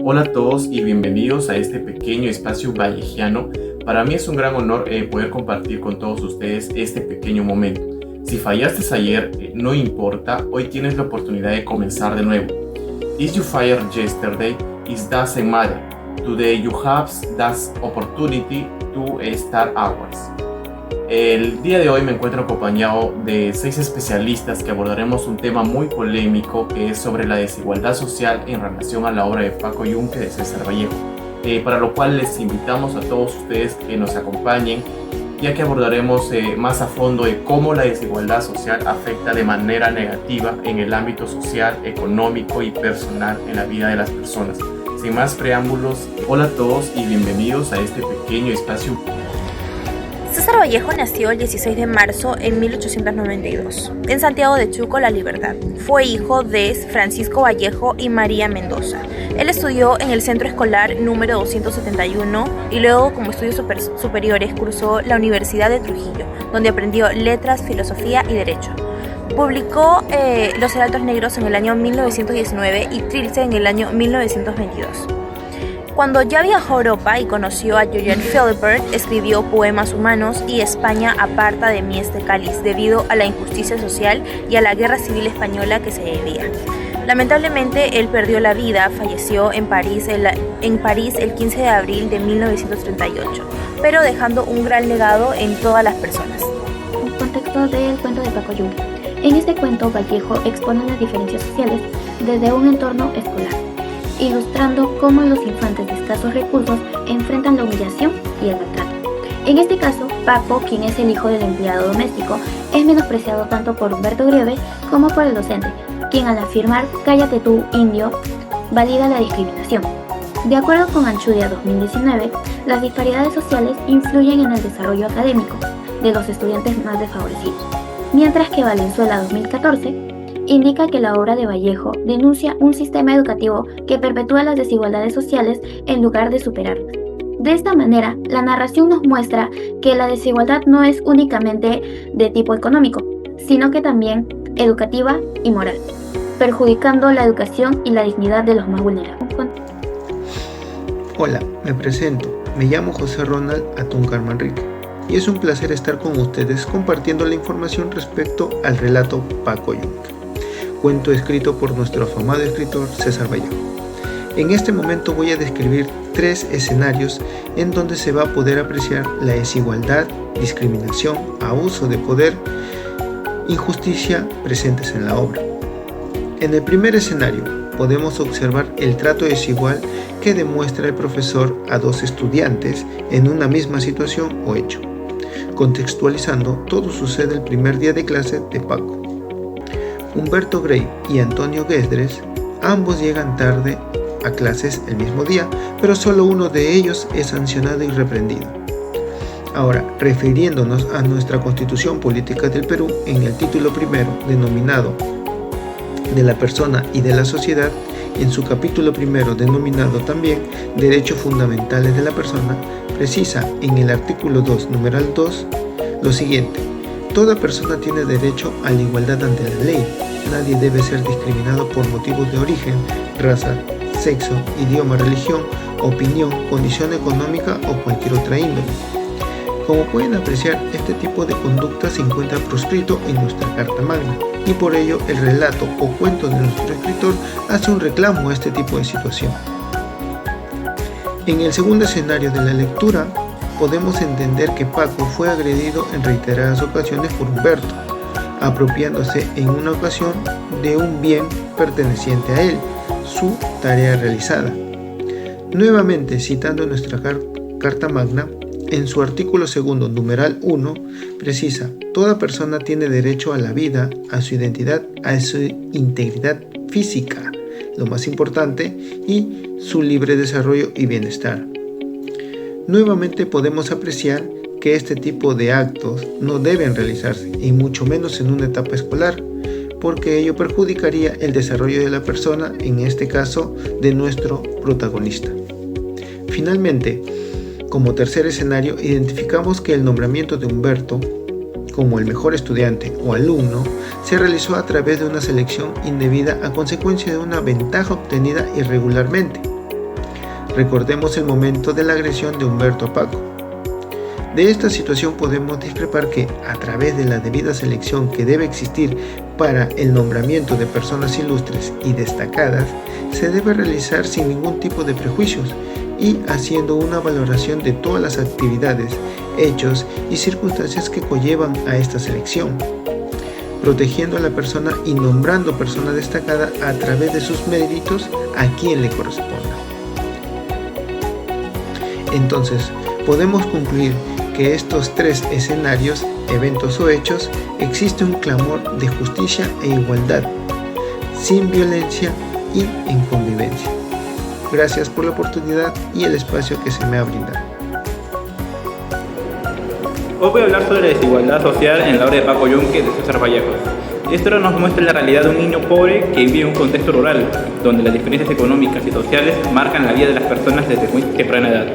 Hola a todos y bienvenidos a este pequeño espacio vallejiano. Para mí es un gran honor poder compartir con todos ustedes este pequeño momento. Si fallaste ayer, no importa, hoy tienes la oportunidad de comenzar de nuevo. If you failed yesterday, it doesn't matter. Today you have that opportunity to start ours. El día de hoy me encuentro acompañado de 6 especialistas que abordaremos un tema muy polémico que es sobre la desigualdad social en relación a la obra de Paco Yunque de César Vallejo, para lo cual les invitamos a todos ustedes que nos acompañen, ya que abordaremos más a fondo de cómo la desigualdad social afecta de manera negativa en el ámbito social, económico y personal en la vida de las personas. Sin más preámbulos, hola a todos y bienvenidos a este pequeño espacio. César Vallejo nació el 16 de marzo en 1892, en Santiago de Chuco, La Libertad. Fue hijo de Francisco Vallejo y María Mendoza. Él estudió en el Centro Escolar número 271 y luego, como estudios superiores, cursó la Universidad de Trujillo, donde aprendió letras, filosofía y derecho. Publicó Los Heraldos Negros en el año 1919 y Trilce en el año 1922. Cuando ya viajó a Europa y conoció a Julian Philibert, escribió Poemas Humanos y España aparta de mí este cáliz, debido a la injusticia social y a la guerra civil española que se vivía. Lamentablemente, él perdió la vida, falleció en París el 15 de abril de 1938, pero dejando un gran legado en todas las personas. Contexto del cuento de Paco Yunque. En este cuento, Vallejo expone las diferencias sociales desde un entorno escolar, ilustrando cómo los infantes de escasos recursos enfrentan la humillación y el maltrato. En este caso, Paco, quien es el hijo del empleado doméstico, es menospreciado tanto por Humberto Greve como por el docente, quien al afirmar "cállate tú, indio", valida la discriminación. De acuerdo con Anchudia 2019, las disparidades sociales influyen en el desarrollo académico de los estudiantes más desfavorecidos, mientras que Valenzuela 2014 indica que la obra de Vallejo denuncia un sistema educativo que perpetúa las desigualdades sociales en lugar de superarlas. De esta manera, la narración nos muestra que la desigualdad no es únicamente de tipo económico, sino que también educativa y moral, perjudicando la educación y la dignidad de los más vulnerables. Hola, me presento. Me llamo José Ronald Atúncar Manrique y es un placer estar con ustedes compartiendo la información respecto al relato Paco Yunque, cuento escrito por nuestro afamado escritor César Vallejo. En este momento voy a describir 3 escenarios en donde se va a poder apreciar la desigualdad, discriminación, abuso de poder, injusticia presentes en la obra. En el primer escenario podemos observar el trato desigual que demuestra el profesor a 2 estudiantes en una misma situación o hecho. Contextualizando, todo sucede el primer día de clase de Paco. Humberto Grey y Antonio Guesdres, ambos llegan tarde a clases el mismo día, pero solo uno de ellos es sancionado y reprendido. Ahora, refiriéndonos a nuestra Constitución Política del Perú, en el título primero, denominado de la persona y de la sociedad, en su capítulo primero, denominado también Derechos Fundamentales de la Persona, precisa en el artículo 2, numeral 2, lo siguiente: toda persona tiene derecho a la igualdad ante la ley. Nadie debe ser discriminado por motivos de origen, raza, sexo, idioma, religión, opinión, condición económica o cualquier otra índole. Como pueden apreciar, este tipo de conducta se encuentra proscrito en nuestra Carta Magna, y por ello el relato o cuento de nuestro escritor hace un reclamo a este tipo de situación. En el segundo escenario de la lectura, podemos entender que Paco fue agredido en reiteradas ocasiones por Humberto, apropiándose en una ocasión de un bien perteneciente a él, su tarea realizada. Nuevamente, citando nuestra Carta Magna, en su artículo segundo, numeral 1, precisa: toda persona tiene derecho a la vida, a su identidad, a su integridad física, lo más importante, y su libre desarrollo y bienestar. Nuevamente podemos apreciar que este tipo de actos no deben realizarse, y mucho menos en una etapa escolar, porque ello perjudicaría el desarrollo de la persona, en este caso de nuestro protagonista. Finalmente, como tercer escenario, identificamos que el nombramiento de Humberto como el mejor estudiante o alumno se realizó a través de una selección indebida a consecuencia de una ventaja obtenida irregularmente. Recordemos el momento de la agresión de Humberto a Paco. De esta situación podemos discrepar que, a través de la debida selección que debe existir para el nombramiento de personas ilustres y destacadas, se debe realizar sin ningún tipo de prejuicios y haciendo una valoración de todas las actividades, hechos y circunstancias que conllevan a esta selección, protegiendo a la persona y nombrando persona destacada a través de sus méritos a quien le corresponda. Entonces, podemos concluir que estos tres escenarios, eventos o hechos, existe un clamor de justicia e igualdad, sin violencia y en convivencia. Gracias por la oportunidad y el espacio que se me ha brindado. Hoy voy a hablar sobre la desigualdad social en la obra de Paco Yunque de César Vallejo. Esta obra nos muestra la realidad de un niño pobre que vive en un contexto rural, donde las diferencias económicas y sociales marcan la vida de las personas desde muy temprana edad.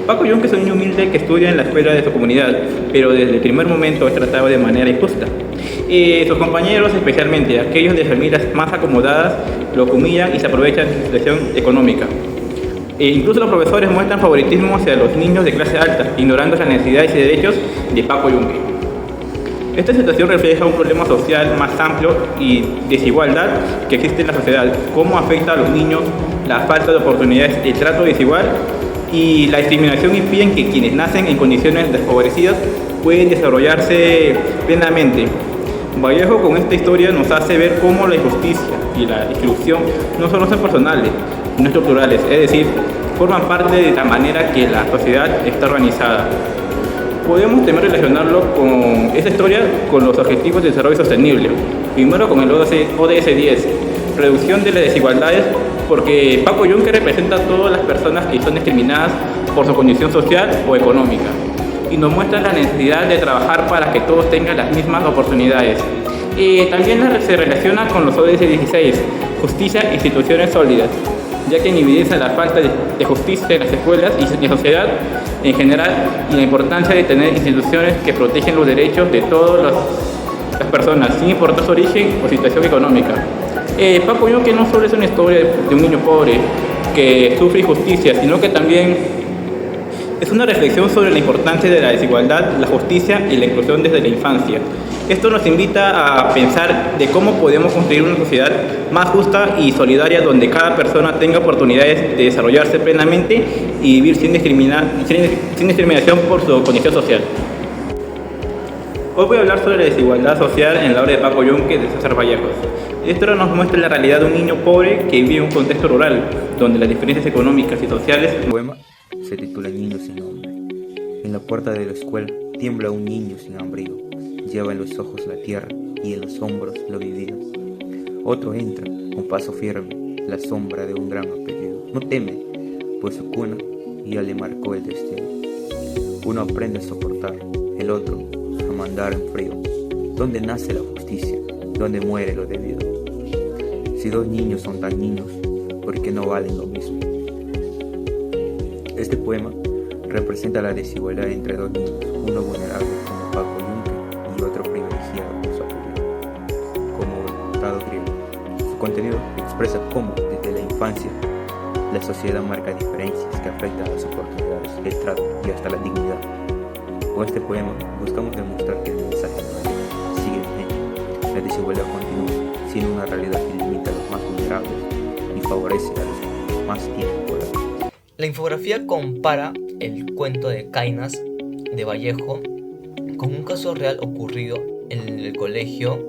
Paco Yunque es un niño humilde que estudia en la escuela de su comunidad, pero desde el primer momento es tratado de manera injusta. Sus compañeros, especialmente aquellos de familias más acomodadas, lo humillan y se aprovechan de su situación económica. Incluso los profesores muestran favoritismo hacia los niños de clase alta, ignorando las necesidades y derechos de Paco Yunque. Esta situación refleja un problema social más amplio y desigualdad que existe en la sociedad, cómo afecta a los niños la falta de oportunidades, el trato desigual y la discriminación impiden que quienes nacen en condiciones desfavorecidas pueden desarrollarse plenamente. Vallejo con esta historia nos hace ver cómo la injusticia y la exclusión no solo son personales, sino estructurales, es decir, forman parte de la manera que la sociedad está organizada. Podemos también relacionarlo con esta historia con los Objetivos de Desarrollo Sostenible. Primero con el ODS 10, reducción de las desigualdades, porque Paco Yunque representa a todas las personas que son discriminadas por su condición social o económica y nos muestra la necesidad de trabajar para que todos tengan las mismas oportunidades. También se relaciona con los ODS 16, justicia e instituciones sólidas, ya que evidencia la falta de justicia en las escuelas y en la sociedad en general y la importancia de tener instituciones que protegen los derechos de todas las personas, sin importar su origen o situación económica. Paco Yunque no solo es una historia de un niño pobre que sufre injusticia, sino que también es una reflexión sobre la importancia de la desigualdad, la justicia y la inclusión desde la infancia. Esto nos invita a pensar de cómo podemos construir una sociedad más justa y solidaria donde cada persona tenga oportunidades de desarrollarse plenamente y vivir sin discriminación por su condición social. Hoy voy a hablar sobre la desigualdad social en la obra de Paco Yunque de César Vallejo. Esto nos muestra la realidad de un niño pobre que vive en un contexto rural, donde las diferencias económicas y sociales... El poema se titula Niño sin nombre. En la puerta de la escuela tiembla un niño sin abrigo. Lleva en los ojos la tierra y en los hombros lo vivido. Otro entra con paso firme, la sombra de un gran apellido. No teme, pues su cuna ya le marcó el destino. Uno aprende a soportar, el otro a mandar en frío. ¿Dónde nace la justicia? ¿Dónde muere lo debido? Si dos niños son tan niños, ¿por qué no valen lo mismo? Este poema representa la desigualdad entre dos niños, uno vulnerable como Paco Yunque y otro privilegiado por su apellido, como Estado griego. Su contenido expresa cómo, desde la infancia, la sociedad marca diferencias que afectan las oportunidades, el trato y hasta la dignidad. Con este poema buscamos demostrar que el mensaje de Vallejo sigue vigente. La desigualdad continúa siendo una realidad que limita a los más vulnerables y favorece a los más inesperados. La infografía compara el cuento de Caínas de Vallejo con un caso real ocurrido en el colegio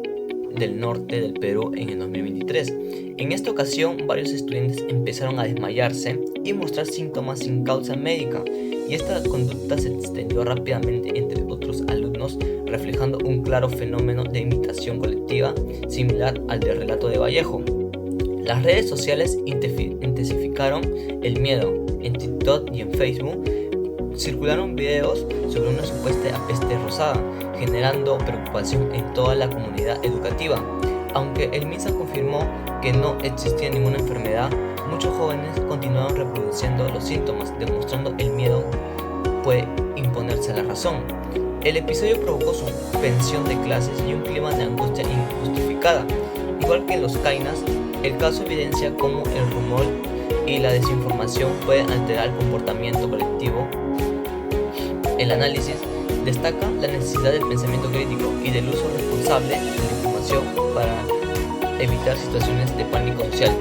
del norte del Perú en el 2023. En esta ocasión, varios estudiantes empezaron a desmayarse y mostrar síntomas sin causa médica, y esta conducta se extendió rápidamente entre otros alumnos, reflejando un claro fenómeno de imitación colectiva similar al del relato de Vallejo. Las redes sociales intensificaron el miedo. En TikTok y en Facebook circularon videos sobre una supuesta peste rosada, generando preocupación en toda la comunidad educativa. Aunque el MINSA confirmó que no existía ninguna enfermedad, muchos jóvenes continuaron reproduciendo los síntomas, demostrando el miedo puede imponerse a la razón. El episodio provocó suspensión de clases y un clima de angustia injustificada. Igual que en los Caínas, el caso evidencia cómo el rumor y la desinformación pueden alterar el comportamiento colectivo. El análisis destaca la necesidad del pensamiento crítico y del uso responsable de la información para evitar situaciones de pánico social.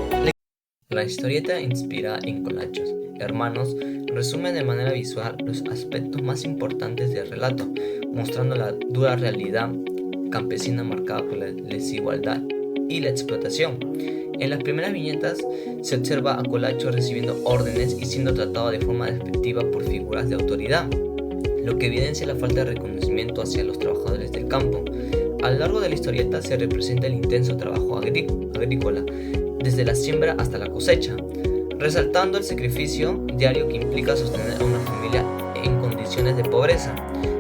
La historieta inspirada en Colachos Hermanos resume de manera visual los aspectos más importantes del relato, mostrando la dura realidad campesina marcada por la desigualdad y la explotación. En las primeras viñetas se observa a Colacho recibiendo órdenes y siendo tratado de forma despectiva por figuras de autoridad, lo que evidencia la falta de reconocimiento hacia los trabajadores del campo. A lo largo de la historieta se representa el intenso trabajo agrícola, desde la siembra hasta la cosecha, resaltando el sacrificio diario que implica sostener a una familia en condiciones de pobreza.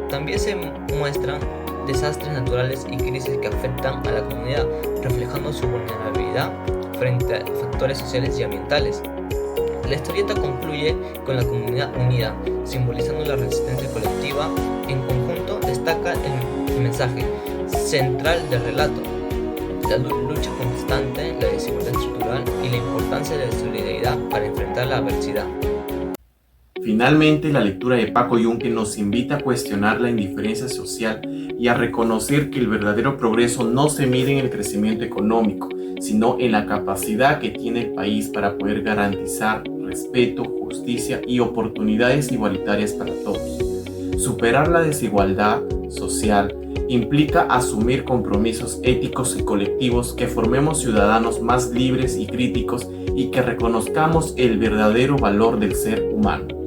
También se muestran desastres naturales y crisis que afectan a la comunidad, reflejando su vulnerabilidad frente a factores sociales y ambientales. La historieta concluye con la comunidad unida, simbolizando la resistencia colectiva. En conjunto destaca el mensaje central del relato: la lucha constante, la desigualdad estructural y la importancia de la solidaridad para enfrentar la adversidad. Finalmente, la lectura de Paco Yunque nos invita a cuestionar la indiferencia social y a reconocer que el verdadero progreso no se mide en el crecimiento económico, sino en la capacidad que tiene el país para poder garantizar respeto, justicia y oportunidades igualitarias para todos. Superar la desigualdad social implica asumir compromisos éticos y colectivos, que formemos ciudadanos más libres y críticos y que reconozcamos el verdadero valor del ser humano.